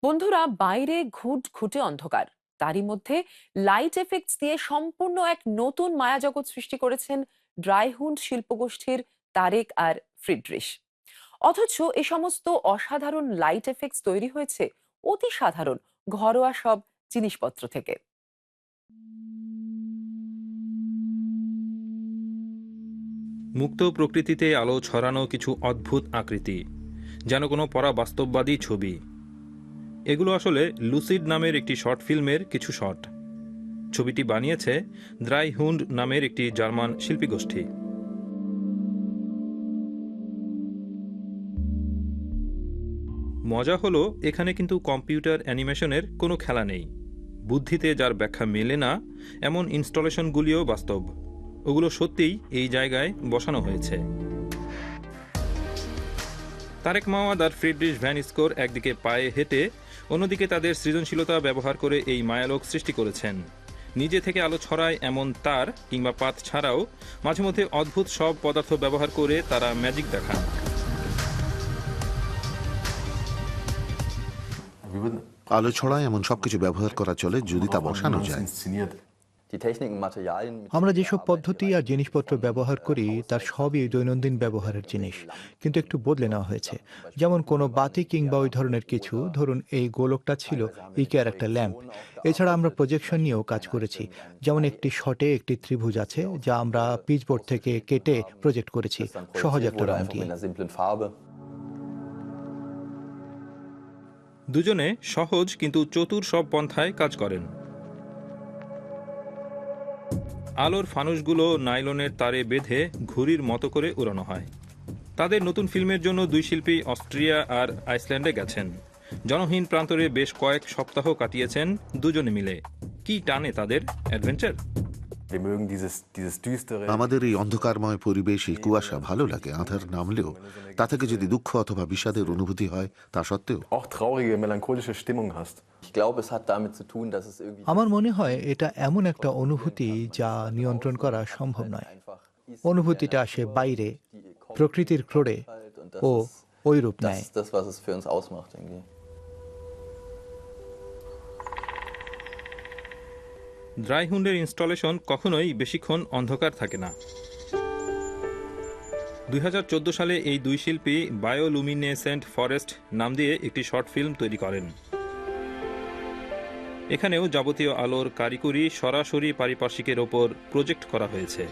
বন্ধুরা, বাইরে ঘুটঘুটে অন্ধকার, তারই মধ্যে লাইট এফেক্টস দিয়ে সম্পূর্ণ এক নতুন মায়াজগৎ সৃষ্টি করেছেন ড্রাইহুন্ড শিল্পগোষ্ঠীর তারেক আর ফ্রিডরিশ। অথচ এ সমস্ত অসাধারণ লাইট এফেক্টস তৈরি হয়েছে অতি সাধারণ ঘরোয়া সব জিনিসপত্র থেকে। মুক্ত প্রকৃতিতে আলো ছড়ানো কিছু অদ্ভুত আকৃতি, যেন কোনো পরাবাস্তববাদী ছবি। এগুলো আসলে লুসিড নামের একটি শর্ট ফিল্মের কিছু শট। ছবিটি বানিয়েছে ড্রাইহুন্ড নামের একটি জার্মান শিল্পী গোষ্ঠী। মজা হলো, এখানে কিন্তু কম্পিউটার অ্যানিমেশনের কোনো খেলা নেই। বুদ্ধিতে যার ব্যাখ্যা মেলে না এমন ইনস্টলেশনগুলিও বাস্তব। ওগুলো সত্যিই এই জায়গায় বসানো হয়েছে। তারেক মাওয়াদ আর ফ্রিডরিশ ভ্যান স্কোর একদিকে পায়ে হেঁটে, অন্যদিকে তাদের সৃজনশীলতা ব্যবহার করে এই মায়ালোক সৃষ্টি করেছেন। নিজে থেকে আলো ছড়ায় এমন তার কিংবা পাত ছাড়াও মাঝে মধ্যে অদ্ভুত সব পদার্থ ব্যবহার করে তারা ম্যাজিক দেখান। আলো ছড়ায় এমন সবকিছু ব্যবহার করা চলে যদি তা বসানো যায়। আমরা যেসব পদ্ধতি আর জিনিসপত্র ব্যবহার করি তার সবই দৈনন্দিন ব্যবহারের জিনিস, কিন্তু একটু বদলে নেওয়া হয়েছে। যেমন কোনো বাতি কিংবা ওই ধরনের কিছু, ধরুন এই গোলকটা ছিল ইকেয়ার একটা ল্যাম্প। এছাড়া আমরা প্রজেকশন নিয়েও কাজ করেছি। যেমন একটি শটে একটি ত্রিভুজ আছে যা আমরা পিচবোর্ড থেকে কেটে প্রজেক্ট করেছি সহজ একটা রং দিয়ে। দুজনে সহজ কিন্তু চতুর সব পন্থায় কাজ করেন। আলোর ফানুসগুলো নাইলনের তারে বেঁধে ঘুড়ির মতো করে উড়ানো হয়। তাদের নতুন ফিল্মের জন্য দুই শিল্পী অস্ট্রিয়া আর আইসল্যান্ডে গেছেন। জনহীন প্রান্তরে বেশ কয়েক সপ্তাহ কাটিয়েছেন দুজনে মিলে। কি টানে তাদের অ্যাডভেঞ্চার! আমাদের এই অন্ধকারময় পরিবেশে কুয়াশা ভালো লাগে, আঁধার নামলেও তা থেকে যদি দুঃখ অথবা বিষাদের অনুভূতি হয় তা সত্ত্বেও আমার মনে হয় এটা এমন একটা অনুভূতি যা নিয়ন্ত্রণ করা সম্ভব নয়। অনুভূতিটা আসে বাইরে, প্রকৃতির ক্রোড়ে, ও ওই রূপ নেয়। ড্রাইহুন্ডের ইনস্টলেশন কখনোই বেশিক্ষণ অন্ধকার থাকে না। 2014 সালে এই দুই শিল্পী বায়োলুমিনেসেন্ট ফরেস্ট নাম দিয়ে একটি শর্ট ফিল্ম তৈরি করেন। এখানেও যাবতীয় আলোর কারিকুরি সরাসরি পারিপার্শ্বিকের ওপর প্রজেক্ট করা হয়েছে।